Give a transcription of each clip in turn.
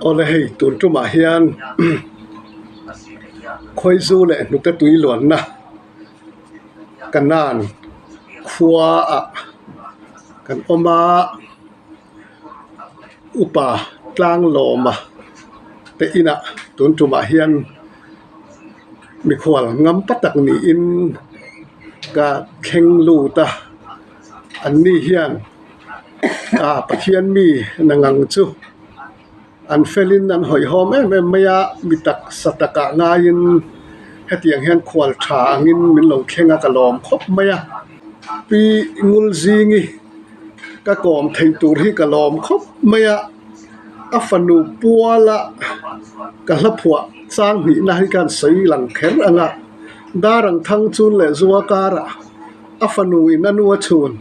ole hei tun tu ma hian khoi zu le nu te tui luan na kanan khua a kan oma upa tlang loma te ina tun tu ma hian mi khwal ngam patak ni in ka kheng lu ta an ni hian pathian mi nangang chu an felin an hoi hom em maya mitak sataka ngain hetiang hian khwal tha angin min lo khenga ka lom khop maya pi ngul zingi ka kom thei tur hi ka lom khop maya afanu puala ka hlapua chang ni na hi kan sei lang kher anga darang thang chun le zuwa kara afanu in anu chun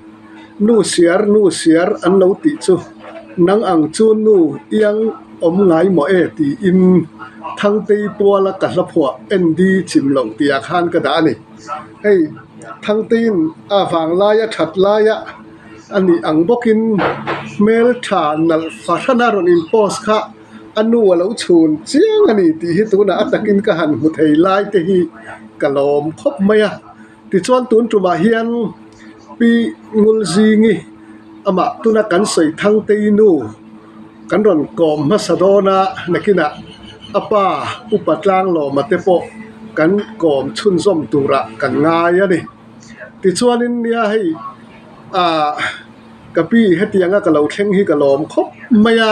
nu siar an lo ti chu nang ang chu nu yang om ngai mo e ti in thang tei puala ka hlapua endi chim lo ti a khan ka da ni hei thang tin a wang la ya that la ya ani ang bokin mel tha nal fathana ron in post kha anu lo chun chiang ani ti hi tu na atakin ka han mu thei lai te hi kalom khop maya ti chuan tun tu ma hian pi ngul zingi ama tuna kan sei thang te nu kan ron kom masadona nakina apa upatlang lo matepo kan kom chun zom tura kan ngai ani ti chuan in nia hei kapi hetianga ka lo thleng hi ka lom khop maya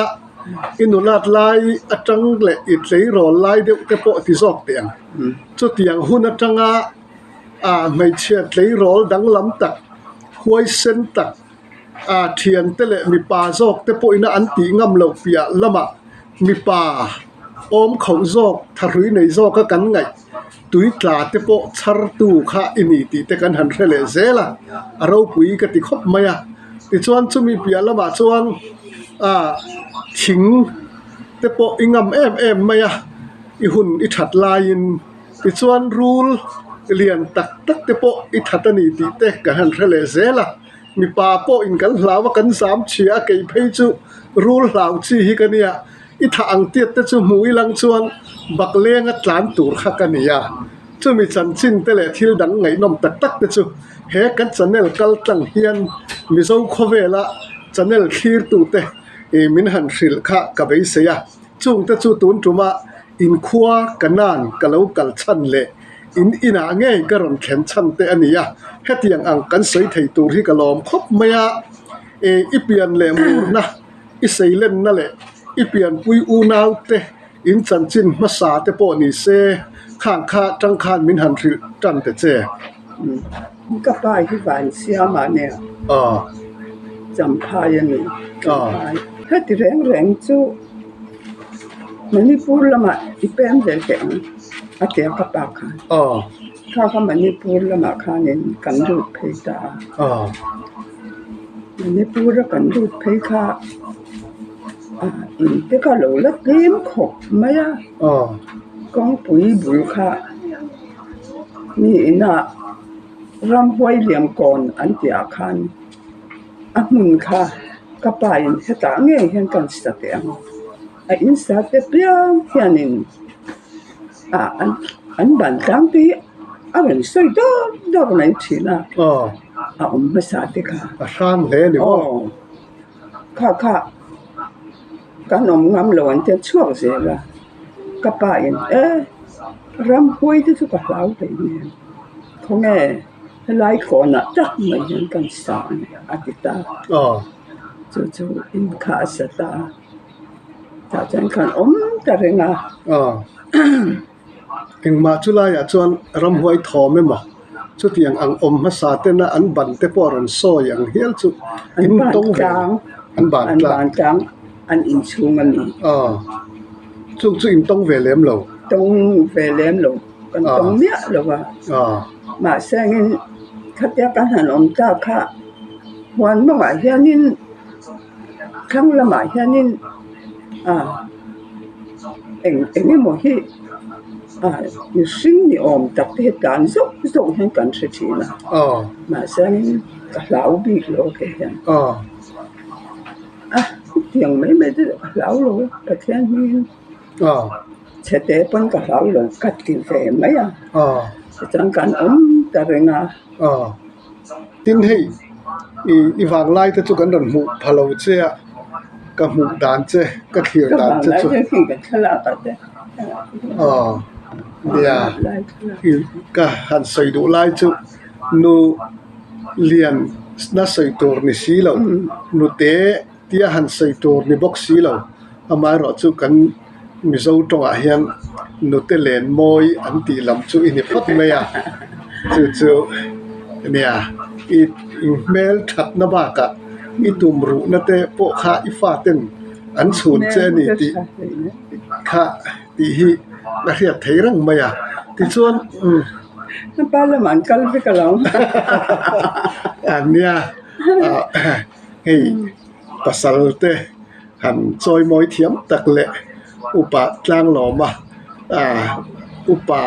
inulat lai atang le it lei ro lai de te po ti zok tiang chu tiang hun atanga mai chet lei rol dang lam tak huai sen tak thian te le mi pa zok te po ina an ti ngam lo pia lama mi pa om khong zok tharui nei zok ka kan ngai tui tla te po char tu kha ini ti te kan han rele zela aro pui ka ti khop maya ti chuan chu mi pia lama chuan thing te po ingam em maya I hun I that lain ti chuan rule lian tak te po I that ani ti te ka han rele zela mi pa po in kan hlawa kan sam chia kei phei chu rule hlau chi hi kania I tha ang tiat te chu mui lang chuan baklenga tlan tur kha kania chu mi chan chin te le thil dang ngai nom tak te chu he kan channel kal tlang hian mi zo khowela channel khir tu te min han hril kha ka bei se ya chung te chu tun tuma in khua kanan kalau kal chan le in ina nge karon khen chan te ania hetiang ang kan sei thei tur hi kalom khop maya ipian le mur na I seilen na le ipian pui u nau te in chan chin ma sa te po ni se khang kha tang khan min han hril tan te che ka pa hi van sia ma ne cham pha yan ni ha ti reng chu Manipur lama ipem del te a te ka pa khan ka Manipur lama khanin kan ru phei ta Manipur kan ru phei kha in te ka lo la kem khop maya kong pui bul kha ni ina ram hoi liam kon an tia khan a mun kha ka pa in heta nge hen kan sta te in sa te piang hianin an ban tang ti a ren soi do nai thina ma sa te kha sam le ni kha ka nom ngam lo an te chuak se la ka pa in ram hoi te chu ka hlau te ni khong lai khona tak mai hen kan sa atita chu in kha sa ta chẳng cần ta renga eng ma chula ya chuan ram huai thom ema chu tiang ang ma sa te na an ban te por an so yang hial chu in tong an ban tang an in chung ani chung chu in tong ve lem lo kan tong nia lo wa ma sangin khatya kan han ta kha wan ma hianin khang la ma hianin em mo hi ni sinh ni tak te kan zok hen kan se thina ma sang ka lau bi lo ke hen tiếng mấy đứa lão rồi cái thiên nhiên sẽ để bên cả lão rồi cắt kinh về mấy chẳng cần ta rồi nga tin hi i vang lai te chu kan ron mu phalo che ka mu dan che ka thir dan che chu cái chala ta đấy dia ka han sei du lai chu nu lian na sei tor ni si lo nu te tia han sei tor ni box si lo amai ro chu kan mi zo tong a hian nu te len moi an ti lam chu ini phat me ya chu nia i mel that na ba ka i tum ru na te po kha i fa ten an chhun che ni ti kha ti hi na riat thei rang ma ya ti chuan nó ba là mặn cân với cái lòng an nia hei pasal te han choi moi thiam tak le upa tlang lo ma upa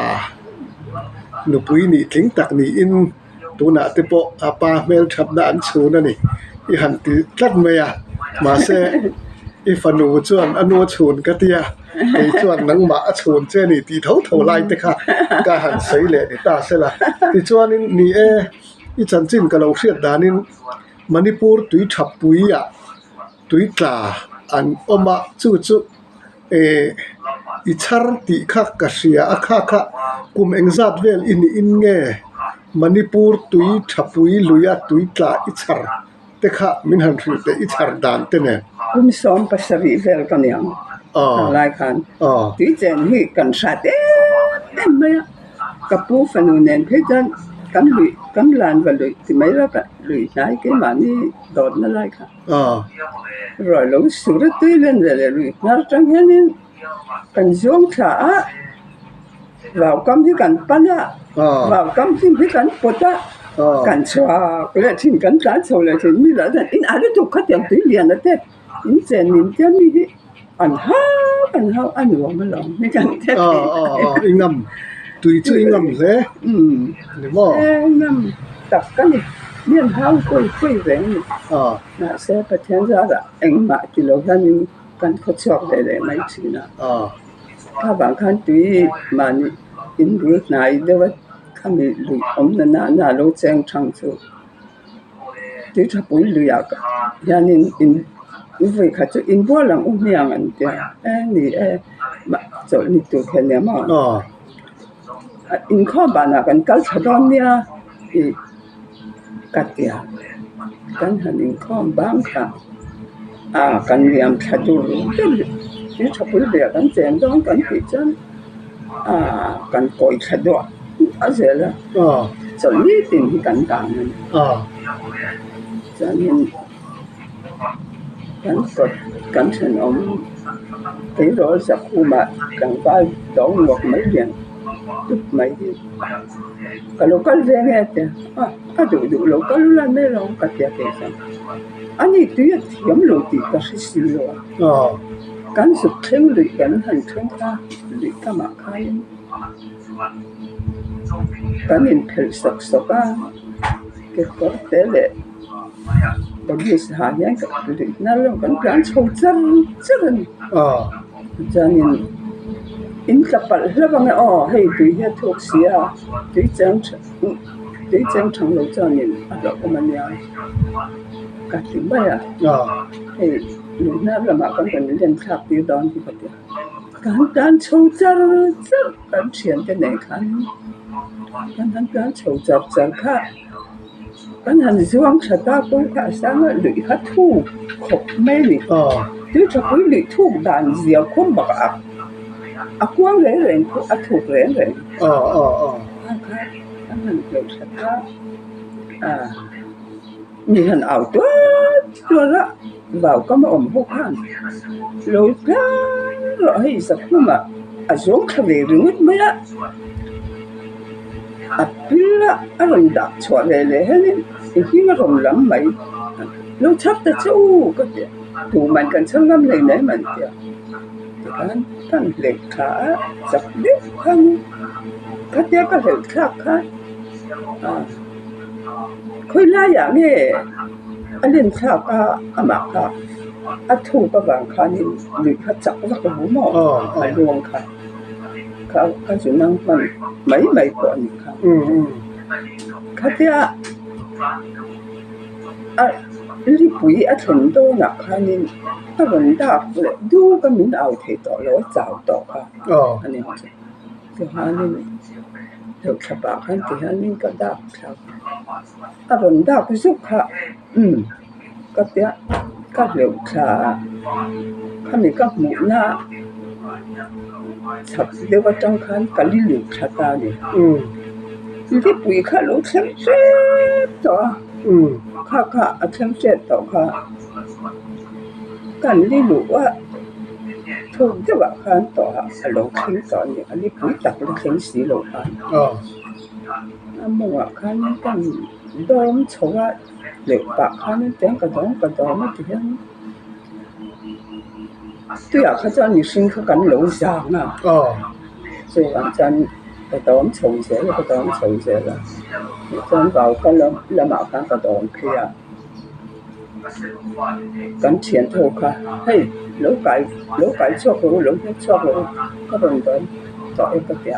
nu pui ni thing tak ni in tuna te po apa mel thap da an chu na ni i han ti tlat me ya ma se i fanu chuan anu chhun ka tia ei chuan nang ma a chhun che ni ti tho lai te kha ka han sei le ni ta se la ti chuan in ni i chan chin ka lo hriat danin manipur tui thap pui ya tui tla an oma chu i char ti kha ka ria a kha kum engzat vel in nge manipur tui thapui luya tui tla i char te kha min han thri te i char dan te ne cũng xóm pasari vel kan yang lai khan tuy chen hi kan sa te em me ka pu fanu nen phe jan kan lan va lui ti mai la ka lui nai ke ma ni dot na lai khan rồi lo su ra tuy len le lui nar chang hen kan zong tha vào cam thì kan pana vào cam thì kan pota kan chwa le thin kan tla chho le thin mi la dan in ari tu khat yang tuy lian te in chen nin tiam mi hi an wa ma long ni kan te ingam tui chu ingam le ni mo ngam tak kan ni mian hao koi reng ni na se pa thian za da eng ma ti lo han ni kan kho chok le mai chi na ka bang khan tui ma ni in ru nai de wa kami lu om na lo cheng chang chu ti tha pui lu ya ka yan in vui kha chu in bo lang miang an tia ni ma cho ni tu khen ya ma in kho ba na kan kal chadon nia i katia kan han in kho bang kha kan liam thadu ti tha pui le kan chen dong kan ti chan kan koi thadu azela cho ni tin hi kan dang cho nên kan chen om cái rồi sa khu mà kan vai dong ngok mai lian tut mai di kalau kal venge te du lokal la me lo ka tia ke sa ani tu ya thiam lo ti ka si lo kan su theng lu kan han theng ka li ka ma khai kan in phel sak ka ke ko te le bagi seharian ka li na lo kan plan chou chan janin in kapal hlabang hei tui hi thok sia tui chang thang lo janin alo omania ka ti ba ya hei na lama kan len thak ti don ti patia kan chou kan thian te nei khan kan chou kha kan han zuang thata ko kha sang lui kha thu khop me ni tu cha pui lui thu dan zia khom ba a kuang le ren ku a thu ren kan han lo thata ni han au to ra vào có một ổng hô khan lối ra rồi sập mà xuống khơi về rừng mấy á pila anh đã chọn để hết thì khi mà rồng lắm mấy lâu chắc ta chú cái gì tụ mình cần sang năm này đấy mình thì kan lệ khá sập đứt khăn cái tiếc cái lệ khác khá khơi la dạng nghe anh lên khác mà khác thu các bạn khá nên lụy khá chắc rất là bố mỏ luôn khá chủ năng phần mấy của anh khá khá thế lý bùi thuần đô ngạc khá nên vấn đạc đu cái mình ảo thế đó là giáo đó khá anh em thì khá nên được các bạn khá thì khá nên cái đạc khá vấn đạc giúp khá cái thế các liệu khá kami các mũ na sắp đều có trong khán cả lý liệu khá ta đi lý bùi khá lỗ xem xét đó khá xem xét đó khá cả lý liệu á thôi các bạn khán đó lỗ khinh đó nhỉ lý bùi tập là khinh sĩ lỗ khán mong khán cái đom chỗ á liệu bạc khán tiếng cái đó nó thì对啊，佢真係先佢緊老生啊！所以講真，個檔嘈死啦，個檔嘈死啦！真爆佢兩麻煩個檔佢啊！咁前頭佢，嘿，老解錯佢，老一錯佢，嗰度做一個點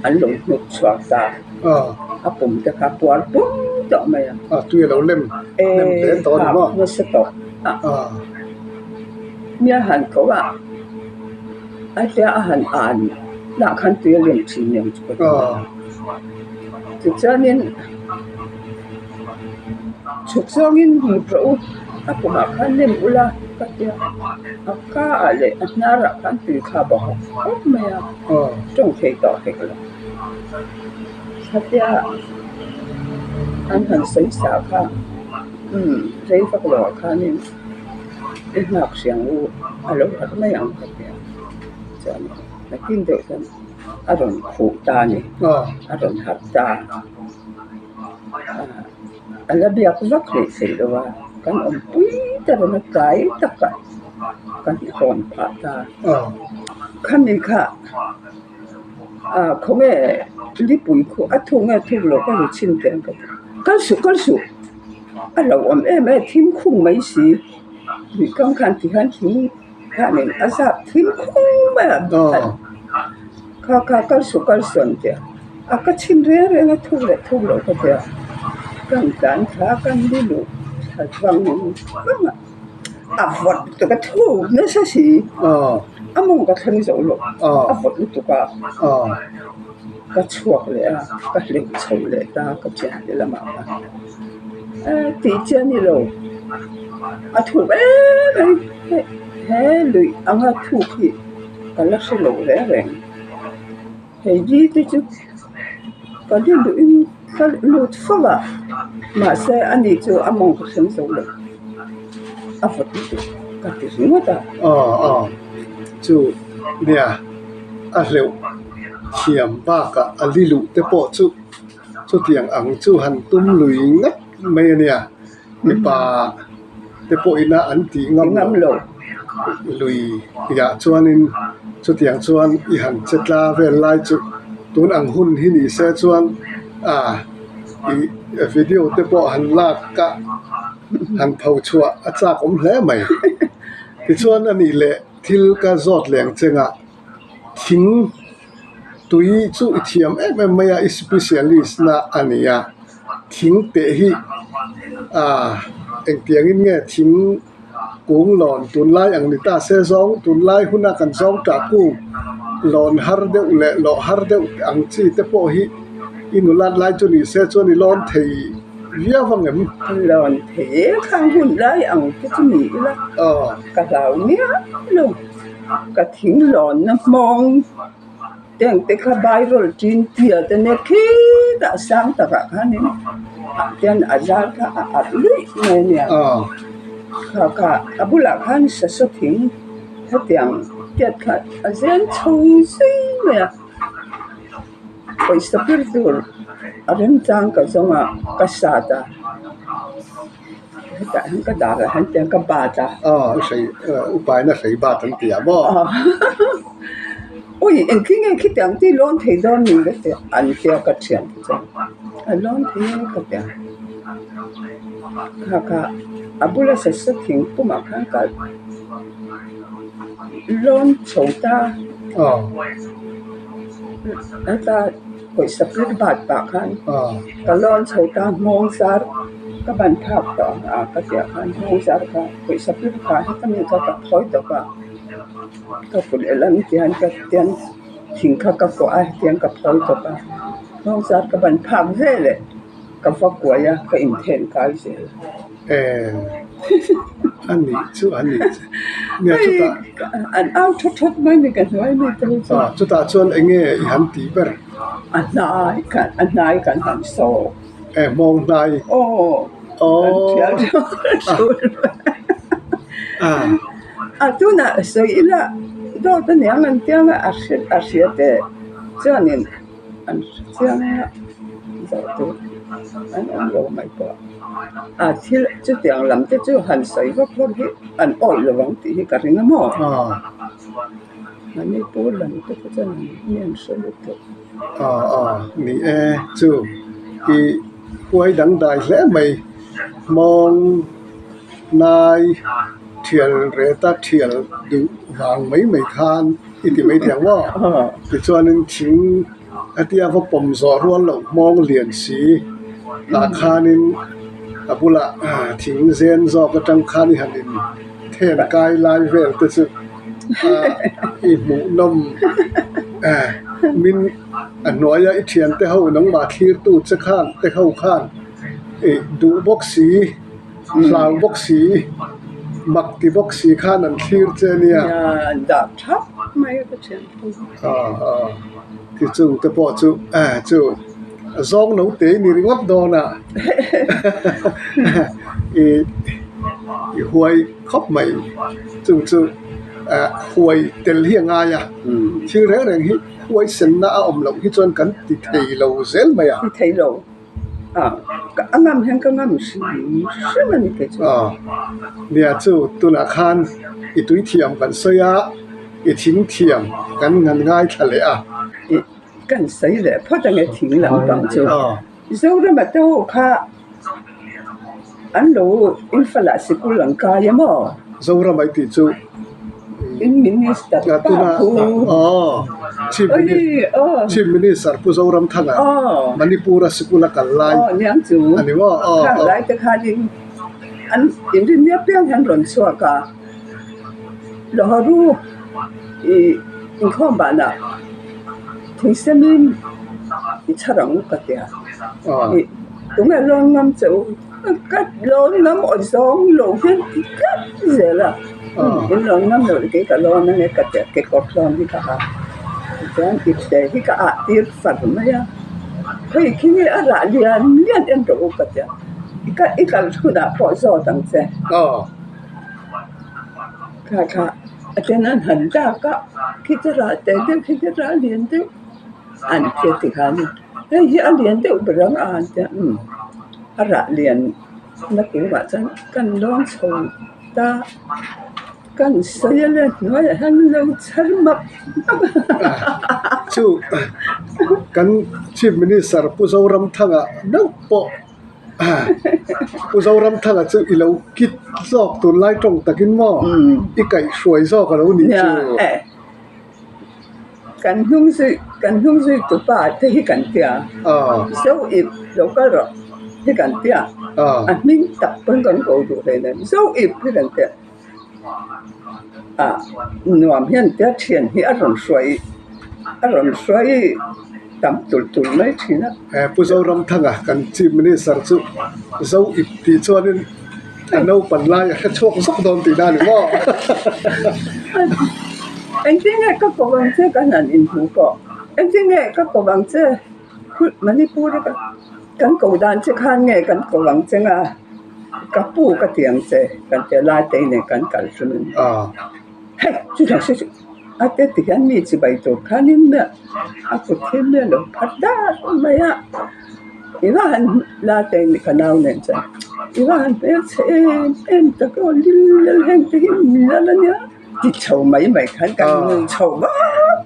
，anh lụt một xoạc ta, bụng cái khát quá, bún cho mày à? Tuy là lem đến to đúng không? Nó sẽ to. Mía hàn có à? Ai thấy hàn ăn, đã khăn tuy lem chỉ nhiều chút. Thì cho nên chụp xong in một rượu, aku makan lem ula katnya. Akka ale nara kan tuy khá bỏ, mày à? Trong khi đó thì cái Satya anh hẳn xây xả khá rây phát lọ khá nên ít ngạc xiang u lúc hạt mấy ăn thật kìa cho nó kinh tế thân rồi phụ ta nè rồi hạt ta là việc rất là xỉ đó cái ông quý ta rồi nó cái tất cả cái hồn phá ta khăn đi khá không nghe lý bùi khu thu nghe thu lộ cái gì chín tiền cái số là ông em thím khung mấy gì vì công khăn thì hắn thím cái này sao thím khung mà cái số tiền cái chín rẻ nó thu lộ cái gì cái đàn khá cái đi lộ thật vang những vật từ cái thu nó sẽ gì mong cái thân dấu lộ vật nó tụi cái chuột lệ cái liệu sầu lệ ta cái chuyện để làm nào tí chân đi rồi thủ bé lụy ăn thủ khi cái là sẽ lộ lẽ rèn hay gì thế chứ cái đi lụy cái lụt phá mà sẽ anh đi cho mong cái thân dấu lộ vật nó cái gì nữa ta chú nè liệu thiểm ba cả ali lụ te po chu tiang ang chu han tum lui ngắt me nè mi pa te po ina an ti ngam lo lui ya chuanin chu tiang chuan I han chetla vel lai chu tun ang hun hi ni se chuan I video te po han la ka han phau chua achak hle mai ti chuan ani le thil ka zot leng chenga thing tui chu thiam em maya specialist na ania thing te hi eng tiang in nge thing kung lon tun lai ang ni ta se zong tun lai huna kan zong ta ku lon har de le lo har de ang chi te po hi inulat lai chu ni se chu ni lon thei via vang em lon thế khang hun lai ang cái chu ni la ka lao nia lo ka thing lon na mong tiếng tết khá bài rồi chín tiệt tên này khi đã sáng tất cả các nên tiếng ở gia khá ở lưỡi này nè khá abu lạc han sẽ xuất hiện hết tiếng tiệt khá ở dân châu sinh nè bây giờ biết được ở bên trong cái giống cái sa ta cái đá là hắn tiếng cái ba ta sai upai na sai ba tan tia bo ôi anh khi nghe khi tiếng thì lon thấy đó mình cái anh theo cái chuyện chứ anh lon thấy cái tiếng khá abula sa thing pumakhan ka lon chota ata koi saplit bat pakhan ka lon chota mong sar ka ban thap to ka tia khan mong sar ka koi saplit ka hekami ka thoi to ka pul elan tian ka tian thing ka ko a tian ka thoi to ka mong sar ka ban phak vele ka fakwa ya ka inthen ka se anh nè chúng ta anh ao thot mai ni kan mai ni tu chúng ta chọn anh nghe hắn tí bер anh nai kan han so mong này tu na so ila do ta ni ang tiang arsiate chanin an tiang do tu anh lo mai pa thil chu tiang lam te chu han sai va phor hi an oi lo wang ti hi ka ringa mo mani pu lam te ko chan nian so lu to ni chu ki quay đăng đài lẽ mày mong nai thiền rễ ta thiền đủ vàng mấy mày khan thì mấy tiếng quá thì cho nên chính tia vào bầm gió luôn lẩu mong liền xí là khan nên bula thỉnh gen do cái trăng khan thì hẳn thêm cài lai về tự sự mũ nôm mình nói ya thiền te hậu nóng mà thir tu chắc khan te hậu khan đủ bốc xí lao bốc xí mặc thì bốc xí khan ăn thir trên nia đã thấp mấy cái chuyện thì chú te bỏ chú zong nấu tế ni ngót đo nè huay khóc mày chú huay tel hiang ai à chứ rẽ rằng hít huay sen na lộng hít chọn cắn thì thầy lầu dễ mày à thầy lầu anh ngâm hang cái ngâm gì mà như thế chứ nè chú tu na khan túi thiềm cắn soi á thính thiềm cắn ngăn ngay thà lẽ à cắn soi lẽ phát ra nghe thính lắm bằng chú dẫu ra mà đâu kha anh lầu in phải là sự cố lăng ca vậy mà dẫu ra mấy tỷ chú in minister chief minister pu zoram thanga manipura sikula kalai niang chu ani wa lai te khani an india piang han ron chua ka lo haru in khom ba na thisemin i charang ka tia tung a lon ngam chu cắt lon ngam ở sông lồng hen cắt dễ là cái lon ngam rồi cái lon nó nghe cắt cái cột lon đi cả cái ít để cái cả tiết phật mà ya cái nghe ở lại liền em đâu cắt cái khu đã bỏ gió tăng xe cả cho nên hình ra khi cái ra để khi cái ra liền đấy anh kia thì hắn cái anh liền đấy bữa đó anh ra liền nó kiểu vậy chứ cần lon sầu ta cần xây lên nói là hắn lâu chân mập chú cần chief minister pu zoram thanga đâu po pu zoram thanga chú ilau kit zok tu lai trong takin mo ikai suai zok ka lo ni chú cần hung duy tu ba te hi cần tia so if lo ka ro hi cần tia mình tập bên con cầu đủ thế này so if hi cần tia nuam hian tia thian hi aron suai tam tul mai thina pu zoram thanga kan chief minister chu zo if ti chuan anau pan lai a chok zok don ti da ni mo anh thấy nghe các cô bằng chế cái nạn in thủ cọ anh thấy nghe các cô bằng chế Manipur đấy cái cầu đàn chế khan nghe cái cô bằng chế à cái pu cái tiếng chế cái chế lai tây này cái số mình hey chú thằng sư tết thì anh mi chỉ bày tổ khan im nè cô thêm nè lo phát đa mày à Ivan la tây này cái nào này chứ Ivan em ta có liên hệ tới mình là nhá đi chầu mấy khán cần chầu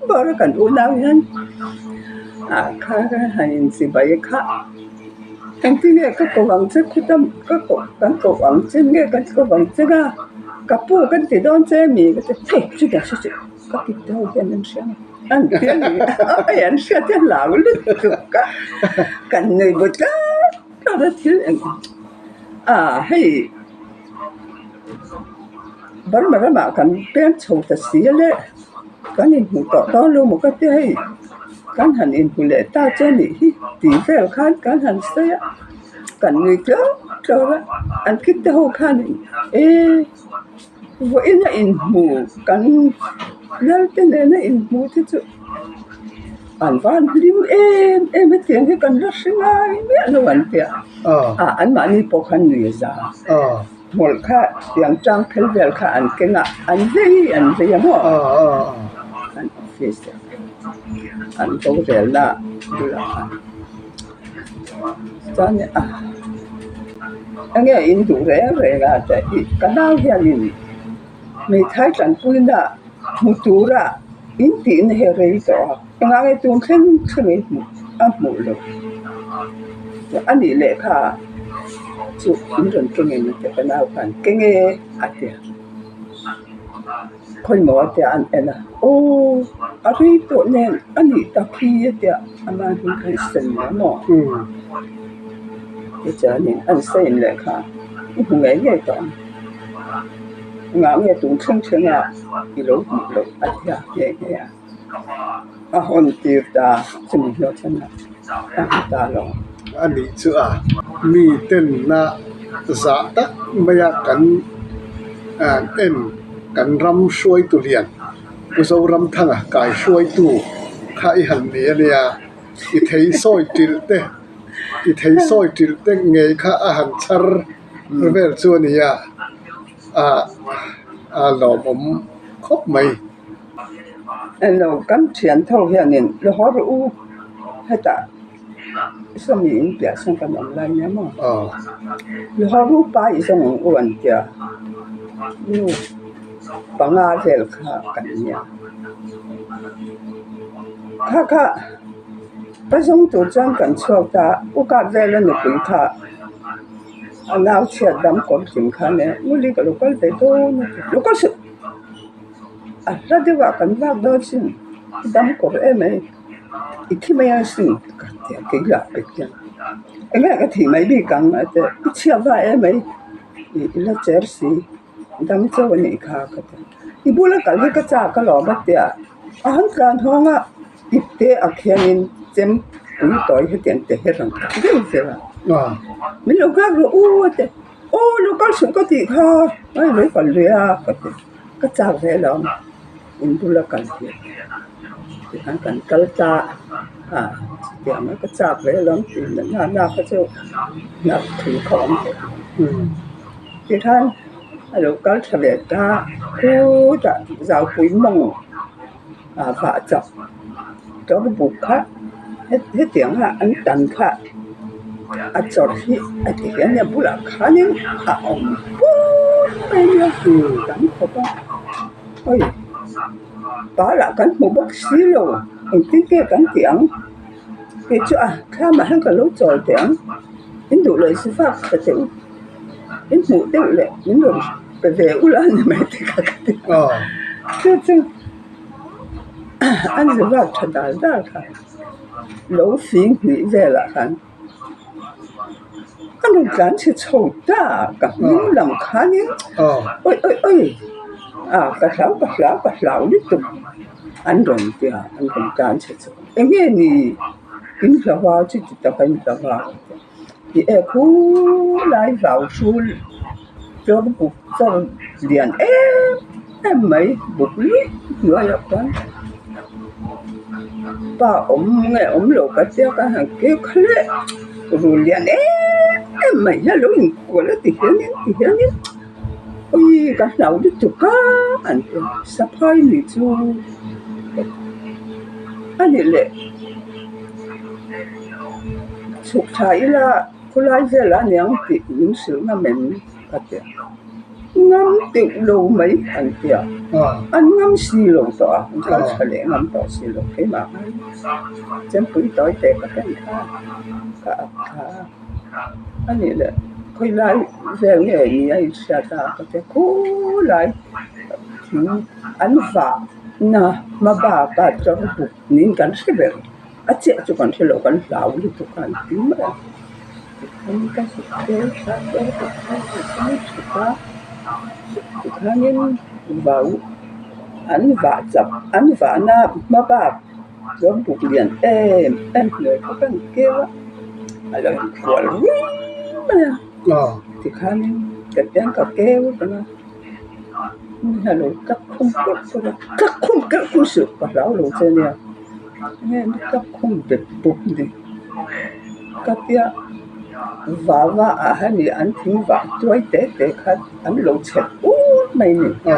bao nó cần uống nào hen khá cái hành gì vậy khá anh tin nghe các cố gắng chứ quyết tâm các cố gắng chứ nghe các cố gắng chứ à các bố các tỷ đón chơi mì cái thế chứ cái sự các tỷ đón cái nên xem anh tin anh sẽ thấy lão lứt cực cả người bớt đó là thiếu à hay bắn mà kan pen chou ta siale kan in hu to lu mo ka te hai kan han in hu le ta che ni hi ti vel khan kan han se kan người cho ra an kit te ho khan e wo in mu kan lal te ne na in mu te chu an van lim em tiang he kan ra singai me lo an te an ma ni po khan ni za một khá tiếng trang phê vel khá anh kinh à anh dây mà anh office anh có thể là cho nên anh nghe in đủ rẻ là tại cái nào hiện in mình thấy rằng bây giờ một đủ ra in tiền hệ rẻ đó anh nghe tuần khen khen anh mua được anh đi lệ khá chú in rồi kinh nghiệm thì cái nào phải kinh nghiệm thế khơi mở thì anh là ô ở đây tụi nên anh đi tập khi thì anh mang những cái sinh mà cái cho nên anh sinh lại cả những người nghe đó nghe tụng chân à đi lâu anh thế nghe hôn tiêu ta cho mình lo chân à ta lo anh đi chưa mi tên na giả tắc maya kan en kan ram xuôi tu liền ku zo ram thang à kai xuôi tu khai hẳn nè nè i thấy soi til te nghe kha a han char vel chu ni ya lo mom khop mai lo kan thian thau hianin lo hor u heta xong những việc xong cái món lại nhá mà rồi họ rút ba ý xong ổn chưa nhưng bằng ai về là cái nhà khá cái xong tổ chức cần cho ta u cả về là nó cũng khá anh nào chết đám con chim khá nè mua đi cái lúc cái đấy thôi lúc cái sự ra đi vào cần vào đó xin đám con em ấy ít mấy anh xin cái là cái chuyện anh cái thì mấy bị căng mà thế chia vai em ấy là Jersey đâm cho cái này khác cái thì bữa là cái cha cái lò bắt tiệt anh làm không á ít thế à khi anh xem cũng tối hết tiền để hết rồi cái gì vậy mình lúc khác rồi lúc khác xuống cái gì khác ấy lấy còn lấy cái cha về đó mình bữa là cái gì thì anh cần cái cha thì mà cái chạp về lắm thì nó có chỗ nó thử khóm thì thân lúc có thể về ta cứ đã giáo quý mong vợ chồng cho cái bụng khác hết tiếng là anh tận khác cho khi thì cái nhà bố là khá nhưng ông bố bây giờ đánh không có ôi đó là cái một bác sĩ rồi anh tính cái tiếng cái chỗ khá mà hắn cả lúc trò tiếng đến đủ lời sư pháp phải tiếng đến đủ tiếng lệ đến đủ phải về u lan thì mày thì cả cái tiếng chứ anh sư pháp thật là ra cả lâu phí nghĩ về là hắn anh đừng gắn chỉ sầu ta cả những lòng khá những ôi cả lão liên tục anh rồi thì anh cũng gắn chỉ sầu em nghe ni in là hoa chứ chỉ tập anh là hoa thì em cứ lại vào xuôi cho nó buộc cho liền em mấy buộc lưới nữa là con ba nghe lộ cái tiêu cái hàng kêu khẽ rồi liền em mấy là lối của nó thì hiến ôi cái nào đi chụp cá anh sắp hai người chú anh lệ sụp thái là cô lại về là nhang thì những sự mà mình cái gì ngắm tiểu lâu mấy anh kia anh ngắm xì lâu đó anh có thể lấy ngắm đó xì lâu cái mà chân quý tối tệ cái anh ấy là khơi lại về nghề như ấy sẽ ta có thể cố lại thì anh vợ na mà bà cho nó bụng nín cắn sẽ về à chị cho con sẽ lộ con lão đi tụ con tím mà anh cái sự kéo sát kéo cái sự ta thì nên vào anh vợ chập anh vợ na mà bà giống bụng liền em lời có cái kêu á là quả mà thì nên cái tiếng cái kêu đó hello các khung cái sự và lão lộ trên nè nghe các khung đẹp bụng đi các tia và anh này anh听话对对对看anh lộ chết mày nè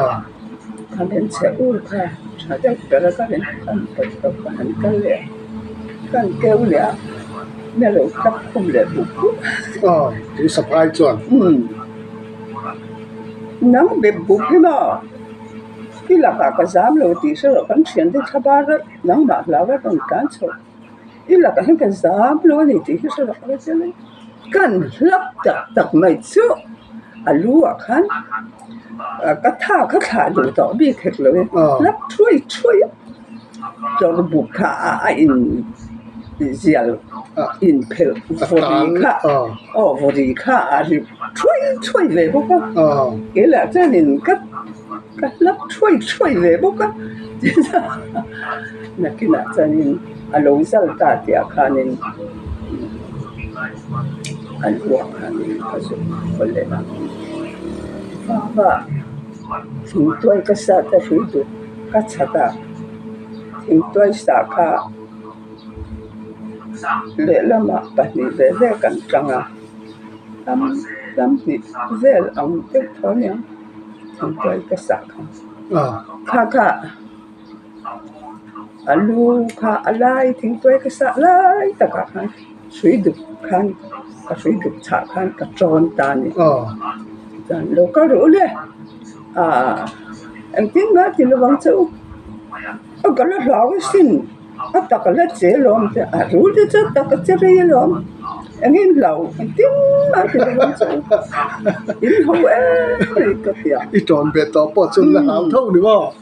anh đến chết cả sao để cái đến anh phải anh cái kêu lẹ nghe lộ các khung đẹp bụng thì sắp ai chọn nắng đẹp bụng thế mà khi là cả giám lộ thì sẽ là con chuyện để thắp ba rồi nắng mà là cái con cán sổ khi là cái giám lộ thì sẽ là cái gì đấy cần lấp đặc mày chứ lúa khăn cái thả đủ tỏ bị thiệt rồi lấp chui cho nó bụng cả dẻo in pel vô đi cả thì chui về bốc cái là cho nên cái lấp chui về bốc là cái là cho nên lâu sau ta thì khả nên anh uống khả nên có sự có lẽ là và chúng tôi cái sao ta phải được cái sao ta chúng tôi sao cả lẽ là mà bạn đi về cẩn trọng làm gì về ông tiếp thôi nhá chúng tôi cái sao cả alu alai chúng tôi cái sao lại tất cả khăn suy được khăn cái suy được chả khăn cái tròn tàn dan lo ka ro le anh tin mà thì lo vắng châu cái là lão xin ta cái là chế lom thì ru thì chắc ta cái chế rồi lom anh in lão anh tin mà thì lo vắng châu in hậu cái gì ít tròn bề to bỏ chung là hảo thâu đúng không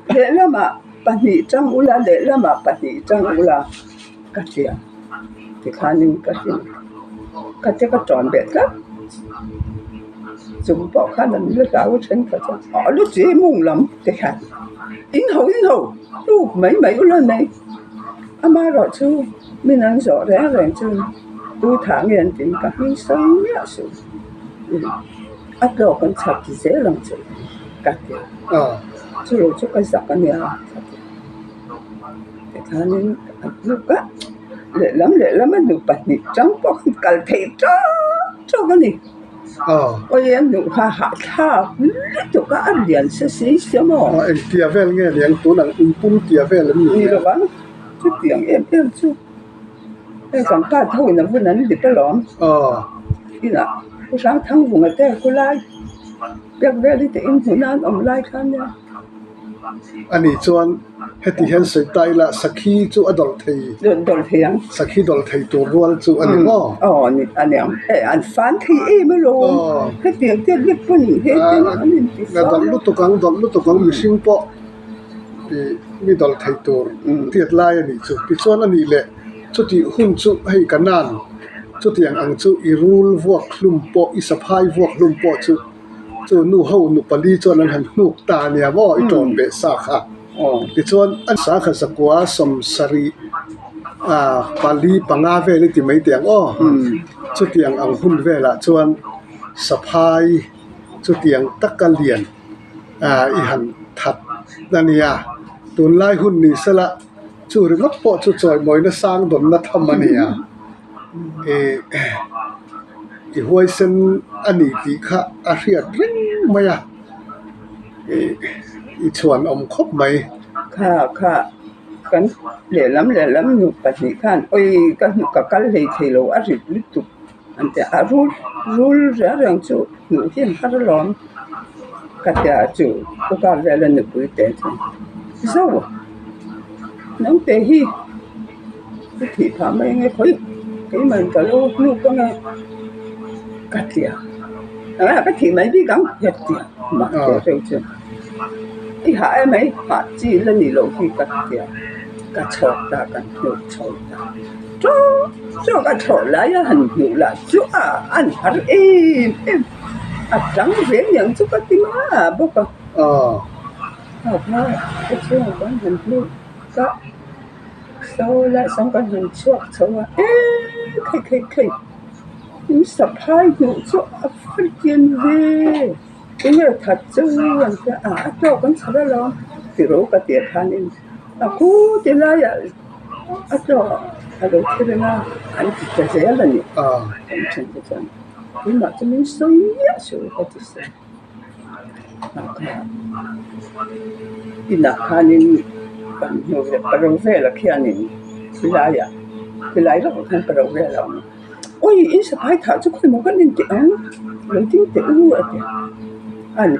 lẽ là mà bạn nghĩ trong ula lẽ là mà bạn nghĩ trong ula cái gì thì khả năng cái gì cái tròn bề cái chúng bỏ khả năng nó đào trên cái họ lúc chỉ mong lắm thì hả in hậu lúc mấy lần này ama rồi chứ mình ăn rõ ràng rồi chứ tôi thả nghiền tìm các mình sống nhá sự ắt đồ con chặt thì dễ lắm chứ cắt chứ rồi cho cái giặc cái này thì khả năng lúc á lệ lắm mình được bật nhị trắng bỏ cả thể cho cái này ôi em được ha tụi các anh liền xí mà em tia về nghe liền tụi nàng pun tia về lắm nhiều rồi bạn chút tiếng em chút em còn cả thôi là vẫn ăn được cái lắm đi nào cô sáng thắng vùng ở đây cô lai biết về đi thì em muốn ăn ông lai khăn nha anh ấy chọn hết thì hiện sự tay là sakhi chú adol thầy sakhi adol thầy tổ ruột chú anh ấy ngó anh phán thì em mới luôn hết tiếng tiếng biết phân hết tiếng là đón lúc tụ căng mình sinh po thì mi adol thầy tổ tiệt lai anh ấy chú thì chọn anh ấy lệ chú thì hun chú hay cái nan chú thì anh chú irul vuông lum po isaphai vuông lum po chú chú nu hậu nu pali cho nên hắn nu ta nia bo ít tròn bể sa khá thì cho anh sa khá sa quá som sari pali panga về lên thì mấy tiếng chú tiếng ang hun về là cho anh saphai chú tiếng tắc cả liền i hắn thật nia tuần lai hun ni sa la chú rồi ngấp po chú chọi mỗi nó sang đồn nó thầm nia thì huay sen anh ấy thì khá riết rinh mày chuan ông khóc mày khá cái lẽ lắm nhục bát nhị khan ôi cái lệ thì lâu ở rít lít tục anh ta rul ra rằng chú nụ hiền khá lắm cái chú có cái về là nụ bưởi tết sao nóng tê hi thì phải mấy nghe khối cái mình cả lúc cái nghe cắt tiệt cái thì mấy biết gắng hết tiệt mà cái rồi chứ cái hại mấy hại chỉ là你老去cắt tiệt cắt chọc ta cắt nhiều chọc ta cho cắt chọc lại很nhiều là chú ăn hạt em trắng dễ nhận chú cắt tim bốc học nó cái chú con hình như có sau lại xong con hình chuột sau cái những sập hai vụ cho phát triển về cái này thật chứ anh cho con sao đó lo thì rồi cái tiền thanh nên cú thì là cho đầu tiên là anh chỉ dễ là nhỉ chân nhưng mà cho mình suy nghĩ sự cái gì thì là thanh nên bạn hiểu về đầu về là khi anh thì lại là một thằng đầu về là ôi in sắp hai thảo chứ không có nên tiếng lấy tiếng ua thì anh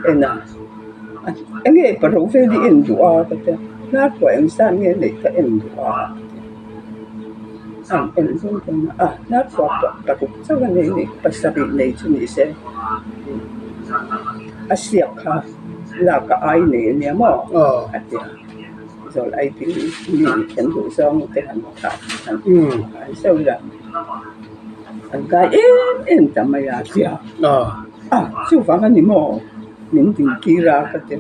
nghe bắt đầu về đi in đùa cái nát của em sang nghe lấy cái in đùa anh không có nát của cái sao cái này bắt đầu bị này cho mình sẽ siap ha là cái ai này nhỉ mà rồi ai thì mình chẳng đủ xong cái hành động anh sao là anh cái em tầm mày à chứ chú phán anh mà mình tìm kira cái gì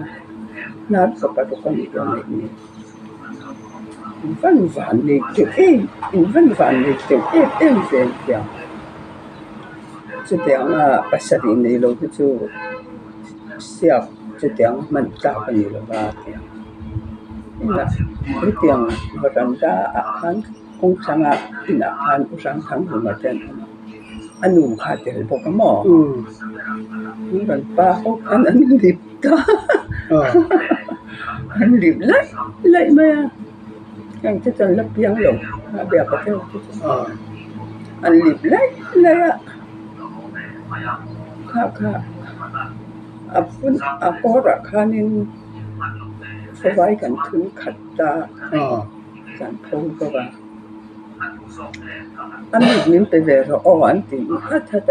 nát cái con này văn vạn này kiểu văn vạn này kiểu em về kiểu chú tiếng bác sĩ này lâu cái chú siap chú tiếng mình cả cái gì là là cái tiếng beranda akan kung sangat inakan usang kang lumatan anu hadir pokoknya bukan pahok an lip ta an lip lại mà yang kita lep yang lo biar betul an lip lại kakak apa rakanin sebagai kan tun kata kan thâu cơ mà anh nhìn tới về rồi anh thì thật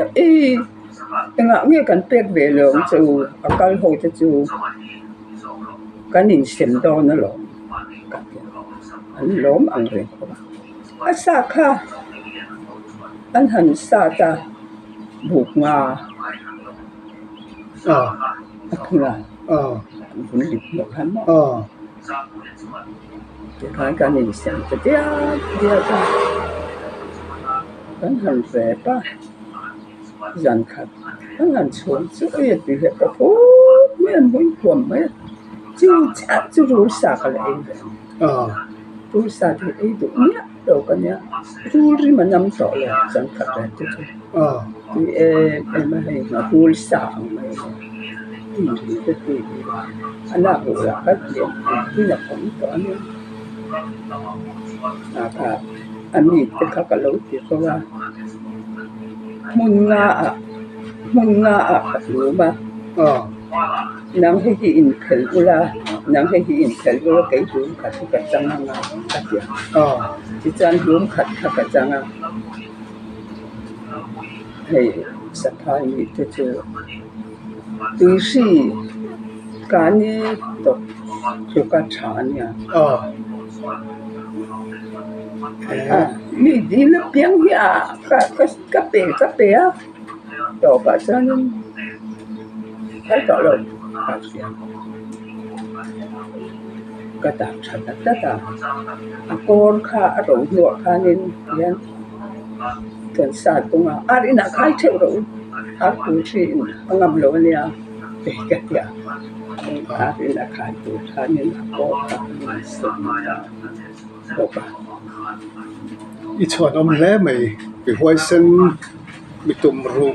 ngã nghe kan pek về lượng chú cái hồi chú cái nhìn xem đó nó lộn anh lốm ăn rồi sa kha anh hẳn sa ta buộc nga không là cũng lịp một hắn cái nhìn xem cho dia ta anh hẳn về ba dàn khát anh hẳn xuống chỗ ấy thì hệ có phố mấy anh muốn quầm mấy chú rú xa cái này rú xa thì ấy đủ nhá đâu cái nhá rú ri mà nằm tỏ là dàn khát là chứ thì em hay mà rú xa mấy thì anh là bộ là phát triển thì là cũng có nữa cả anh nhìn cái các lối thì có là mun nga đúng ba nang hay in khel ula nang hay in khel ula cái đúng cả cái trang ngang cả gì chỉ trang đúng cả trang ngang hay sắp hai mươi thế tuy sĩ cái này đọc cho cái chán nha mình đi lớp tiếng kia cái bé đó cả cho nên cái đó là cái đặc sản đó là con khá rồi nhọ khá nên nên cần sát cũng đi nào khai theo rồi cũng chỉ ngầm lối nha để cái gì đi nào khai từ khá nên có cái sự đó ít chọn ông lẽ mày bị hoài sinh bị tụm ru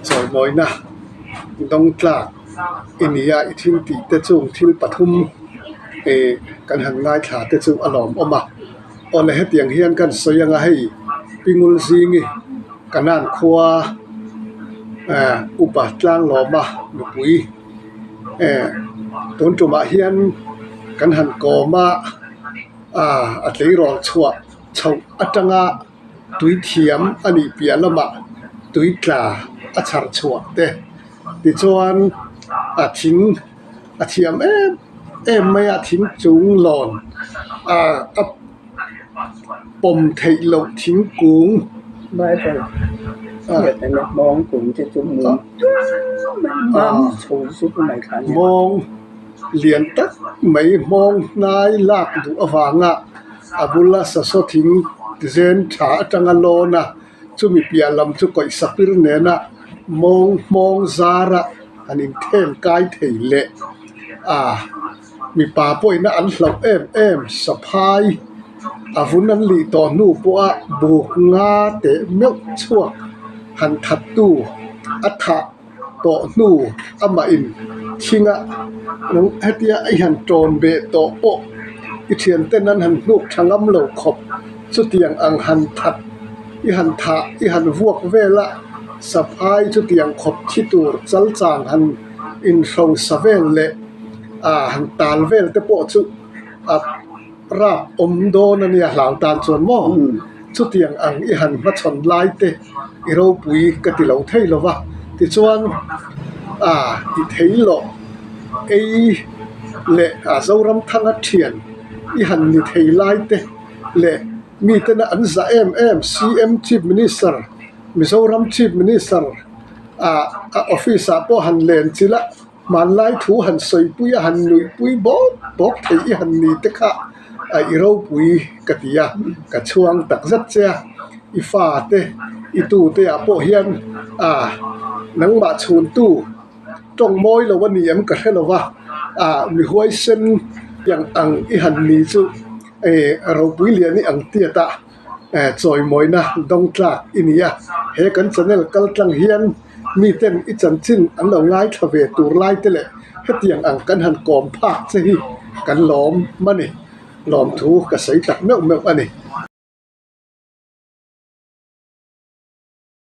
rồi mỗi na đông tla India ít thiên tỷ tết chung thiên Pathum kan hàng ngay thả tết chung alom oma on hết tiếng hiền kan soi yang hay pingul zingi kanan khoa upatlang loma nupui tôn trùm hiền kan han koma at lấy rong chua chau atanga tui thiam ani pia lama ตุยกลาอาชาร์ชวกเตติจวนทิ้งเทียมไม่ทิ้งจุงหลอนปมไทยลงทิ้งกุ้งไม่ไปเดี๋ยวแต่มองกุ้งจะจุ่มมือมันสูงสุดไม่คันมองเหรียญตักไม่มองนายลากดูอวางบุลลาสสทิ้งเจนฉาจังโลนะจุมีเปียลำจุก่อยสักพิรเนนะมองซาระอันนี้เทนกายเทเลมีป่าป่วยนะอันเหล่าสะพายฟุนันลีตอนนู่ปัวบุกงาเตะเมียวชั่วหันทัดตู้อัฐะต่อนู่มาอินชิงน้องเฮติยาไอหันโจนเบต่อโออิเทียนเต้นนั้นหันลูกช่างเหล่าขบสุดยังอังหันทัดหันทะหันวกเวละสะพายสุดยังขบชิตูจัลจางหันอินทรงสเวลเลหันตาลเวลเตปอจุราบโดนเนี่ยหลังตาลส่วนหม้อสุดยังอังหันมาชนไล่เตเราปุยกติเหล่าไทยละวะที่ส่วนที่ไทยละเละเจ้ารำทังเทียนหันนี่ไทยไล่เตเละมีแต่นะอันจะCM Chief Minister มิโซรัม Chief Minister ออฟฟิศพอหันเลนจิละมันไล่ถูหันสวยปุยหันหนุ่ยปุยบอกไทยหันนี่เตค่ะเราปุยกติยากระช่วงตักจัดเจ้าฟ้าเตตู้เตพอเฮียนนังมาชวนตู้จงมอยเราวันนี้ยังกระเทเราว่ามีห้วยเส้นอย่างอังหันนี่จุเราปุยเลียนี่อังเตียตาจอยมอยนะดงตลาดอินเดียเฮกันชนลกัลตังเฮียนมีเต้นอิจันชินอันเราง่ายทเวตูไล่เตะเฮตียงอังกันหันกอมภาคสิกันล้อมมันนี่ล้อมถูกกระใสตักเมวอันนี้